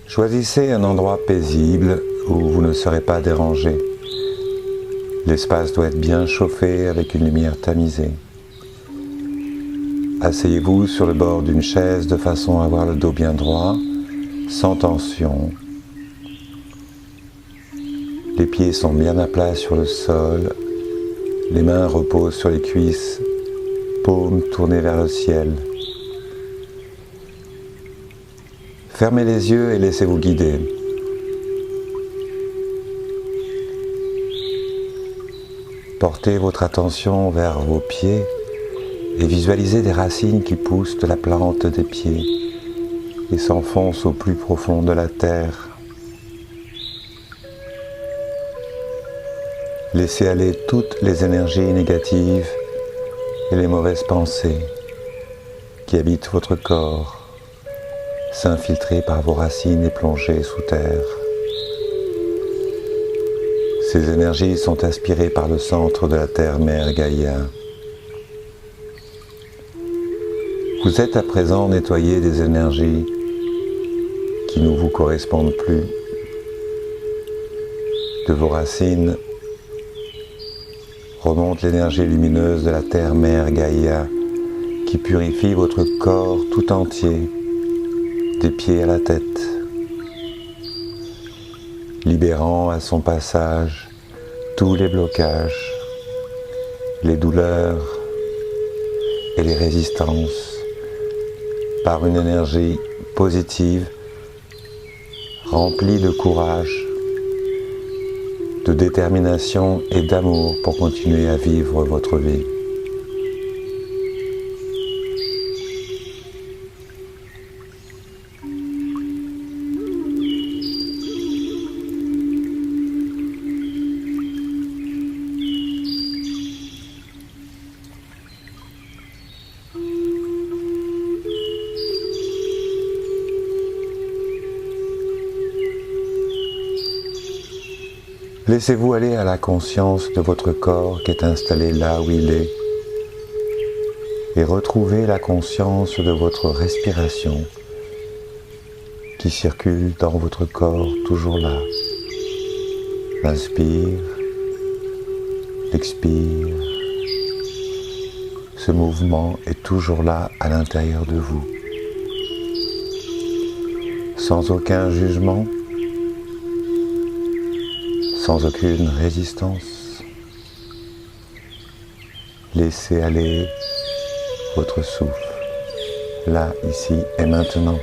Choisissez un endroit paisible où vous ne serez pas dérangé. L'espace doit être bien chauffé avec une lumière tamisée. Asseyez-vous sur le bord d'une chaise de façon à avoir le dos bien droit, sans tension. Les pieds sont bien à plat sur le sol, les mains reposent sur les cuisses, paumes tournées vers le ciel. Fermez les yeux et laissez-vous guider. Portez votre attention vers vos pieds et visualisez des racines qui poussent de la plante des pieds et s'enfoncent au plus profond de la terre. Laissez aller toutes les énergies négatives et les mauvaises pensées qui habitent votre corps, s'infiltrer par vos racines et plonger sous terre. Ces énergies sont aspirées par le centre de la Terre-Mère Gaïa. Vous êtes à présent nettoyé des énergies qui ne vous correspondent plus. De vos racines remonte l'énergie lumineuse de la Terre-Mère Gaïa qui purifie votre corps tout entier, des pieds à la tête, libérant à son passage tous les blocages, les douleurs et les résistances par une énergie positive remplie de courage, de détermination et d'amour pour continuer à vivre votre vie. Laissez-vous aller à la conscience de votre corps qui est installé là où il est et retrouvez la conscience de votre respiration qui circule dans votre corps toujours là. L'inspire, l'expire. Ce mouvement est toujours là à l'intérieur de vous. Sans aucun jugement, sans aucune résistance. Laissez aller votre souffle, là, ici et maintenant.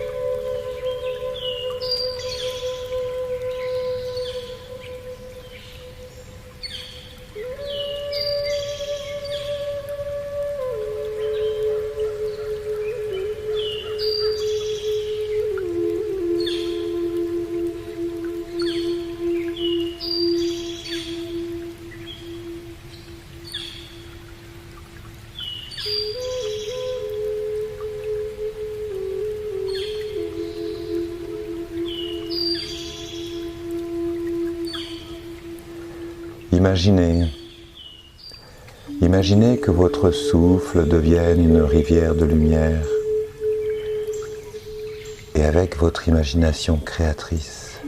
Imaginez que votre souffle devienne une rivière de lumière et avec votre imagination créatrice,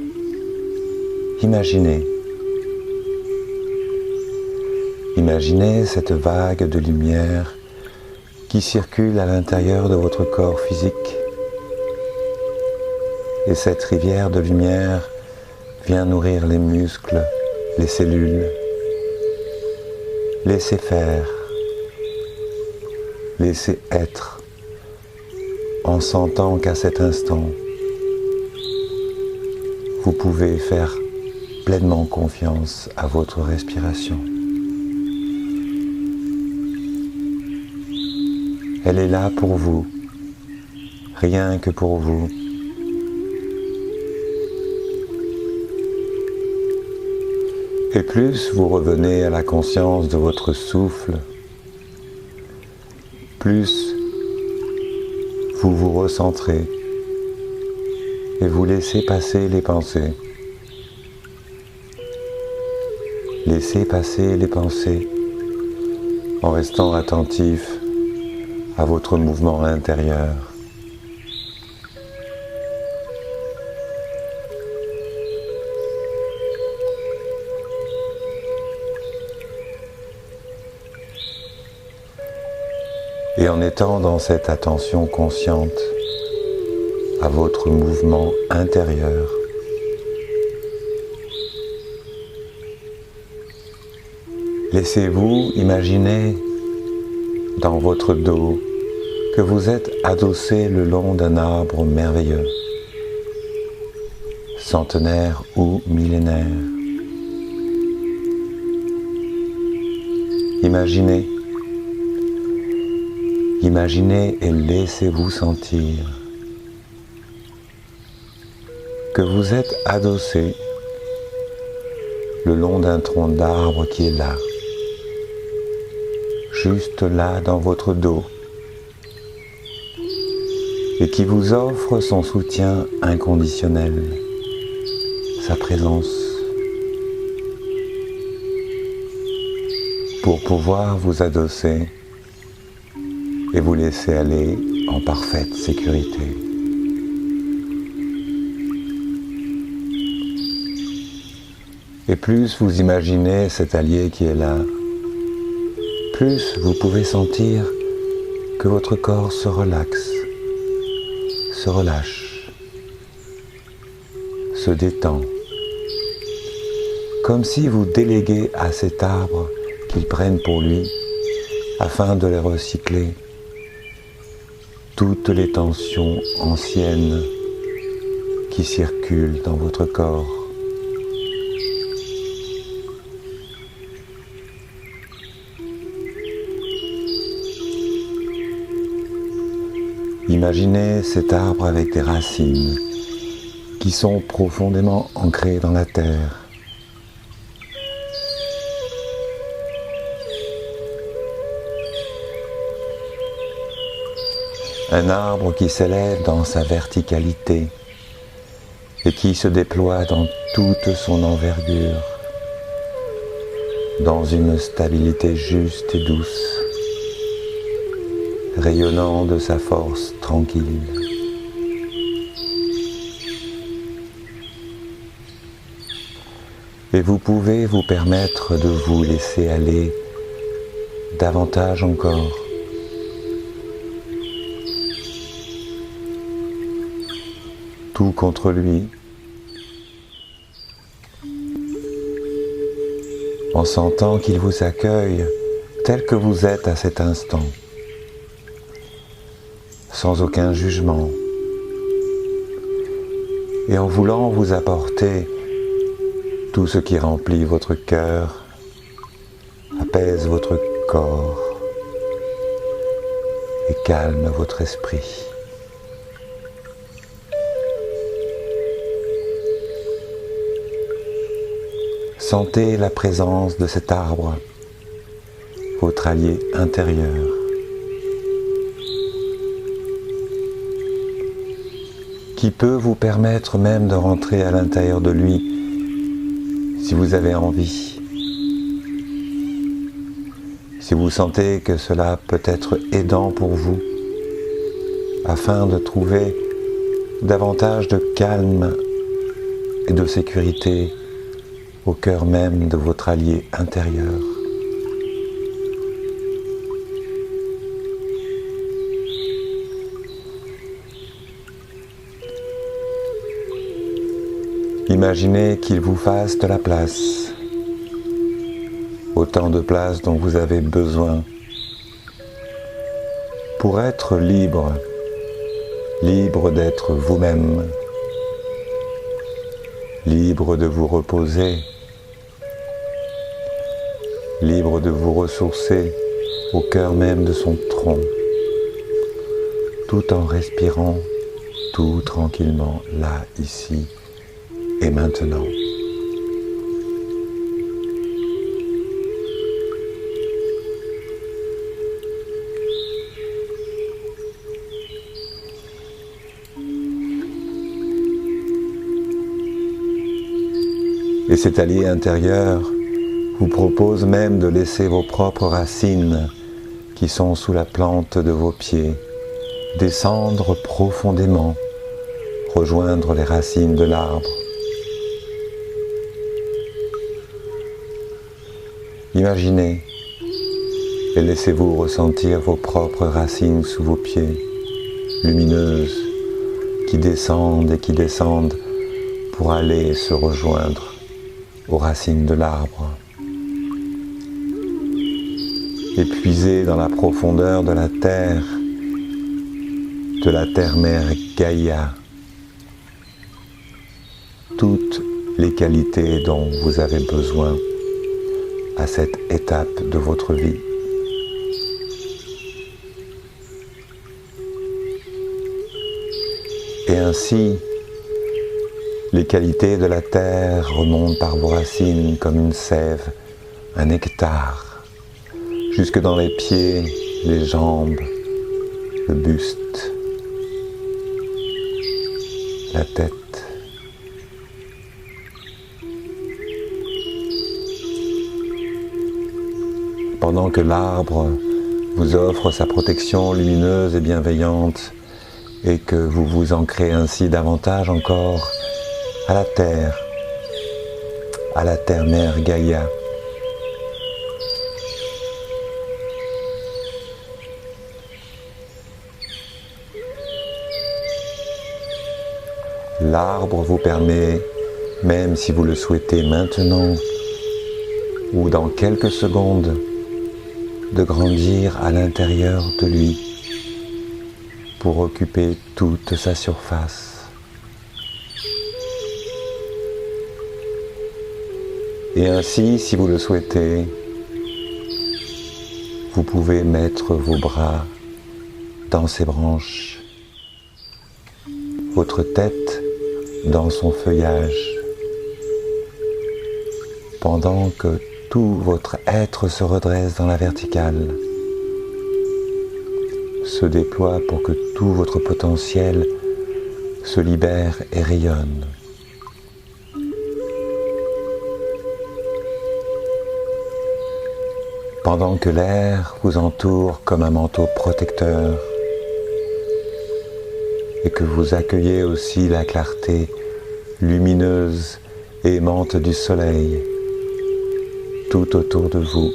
imaginez cette vague de lumière qui circule à l'intérieur de votre corps physique et cette rivière de lumière vient nourrir les muscles, les cellules. Laissez faire, laissez être, en sentant qu'à cet instant, vous pouvez faire pleinement confiance à votre respiration. Elle est là pour vous, rien que pour vous. Et plus vous revenez à la conscience de votre souffle, plus vous vous recentrez et vous laissez passer les pensées. Laissez passer les pensées en restant attentif à votre mouvement intérieur. Et en étant dans cette attention consciente à votre mouvement intérieur, laissez-vous imaginer dans votre dos que vous êtes adossé le long d'un arbre merveilleux, centenaire ou millénaire. Imaginez et laissez-vous sentir que vous êtes adossé le long d'un tronc d'arbre qui est là, juste là dans votre dos, et qui vous offre son soutien inconditionnel, sa présence, pour pouvoir vous adosser et vous laisser aller en parfaite sécurité. Et plus vous imaginez cet allié qui est là, plus vous pouvez sentir que votre corps se relaxe, se relâche, se détend, comme si vous déléguez à cet arbre qu'il prenne pour lui, afin de les recycler, toutes les tensions anciennes qui circulent dans votre corps. Imaginez cet arbre avec des racines qui sont profondément ancrées dans la terre. Un arbre qui s'élève dans sa verticalité et qui se déploie dans toute son envergure, dans une stabilité juste et douce, rayonnant de sa force tranquille. Et vous pouvez vous permettre de vous laisser aller davantage encore. Tout contre lui, en sentant qu'il vous accueille tel que vous êtes à cet instant, sans aucun jugement, et en voulant vous apporter tout ce qui remplit votre cœur, apaise votre corps et calme votre esprit. Sentez la présence de cet arbre, votre allié intérieur. Qui peut vous permettre même de rentrer à l'intérieur de lui si vous avez envie. Si vous sentez que cela peut être aidant pour vous, afin de trouver davantage de calme et de sécurité au cœur même de votre allié intérieur. Imaginez qu'il vous fasse de la place, autant de place dont vous avez besoin, pour être libre, libre d'être vous-même, libre de vous reposer, libre de vous ressourcer au cœur même de son tronc, tout en respirant tout tranquillement là, ici et maintenant. Et cet allié intérieur vous propose même de laisser vos propres racines qui sont sous la plante de vos pieds descendre profondément, rejoindre les racines de l'arbre. Imaginez et laissez-vous ressentir vos propres racines sous vos pieds, lumineuses, qui descendent et qui descendent pour aller se rejoindre aux racines de l'arbre. Et puisez dans la profondeur de la terre mère Gaïa, toutes les qualités dont vous avez besoin à cette étape de votre vie. Et ainsi, les qualités de la terre remontent par vos racines comme une sève, un nectar, jusque dans les pieds, les jambes, le buste, la tête. Pendant que l'arbre vous offre sa protection lumineuse et bienveillante et que vous vous ancrez ainsi davantage encore à la terre mère Gaïa. L'arbre vous permet, même si vous le souhaitez maintenant ou dans quelques secondes, de grandir à l'intérieur de lui pour occuper toute sa surface. Et ainsi, si vous le souhaitez, vous pouvez mettre vos bras dans ses branches, votre tête dans son feuillage, pendant que tout votre être se redresse dans la verticale, se déploie pour que tout votre potentiel se libère et rayonne. Pendant que l'air vous entoure comme un manteau protecteur et que vous accueillez aussi la clarté lumineuse et aimante du soleil tout autour de vous.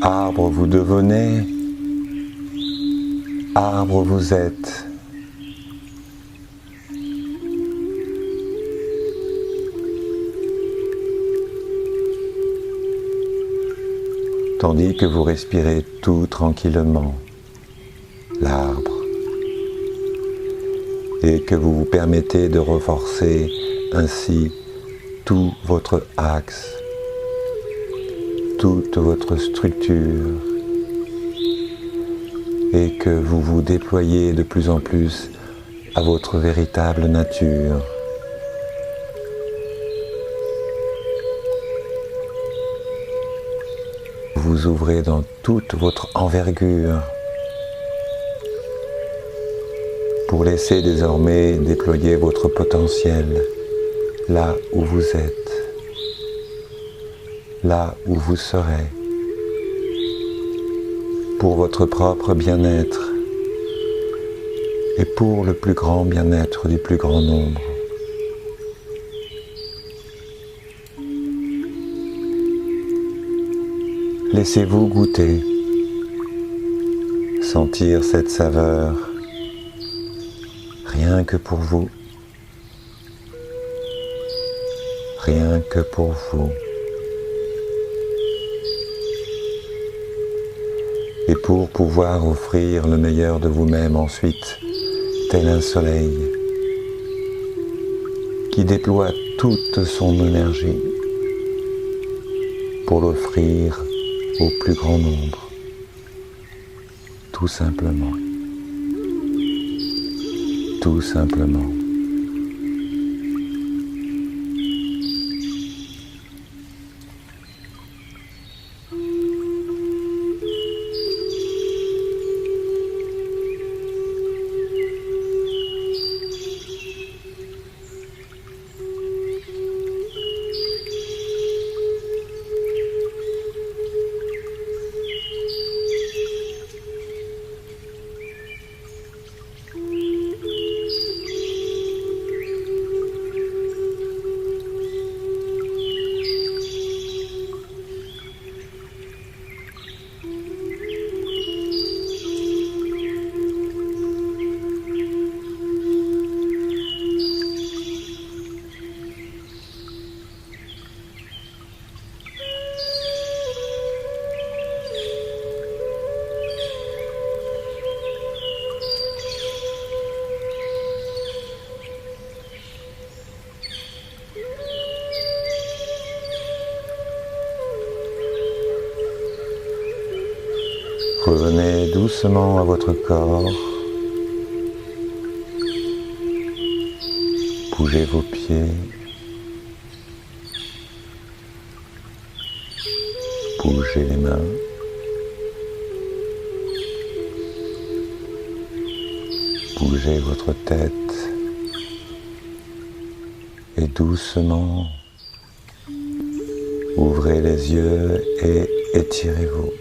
Arbre vous devenez, arbre vous êtes. Tandis que vous respirez tout tranquillement, l'arbre, et que vous vous permettez de renforcer ainsi tout votre axe, toute votre structure, et que vous vous déployez de plus en plus à votre véritable nature. Vous ouvrez dans toute votre envergure pour laisser désormais déployer votre potentiel là où vous êtes, là où vous serez, pour votre propre bien-être et pour le plus grand bien-être du plus grand nombre. Laissez-vous goûter, sentir cette saveur, rien que pour vous, rien que pour vous. Et pour pouvoir offrir le meilleur de vous-même ensuite, tel un soleil qui déploie toute son énergie pour l'offrir au plus grand nombre, tout simplement, tout simplement. Revenez doucement à votre corps. Bougez vos pieds. Bougez les mains. Bougez votre tête. Et doucement, ouvrez les yeux et étirez-vous.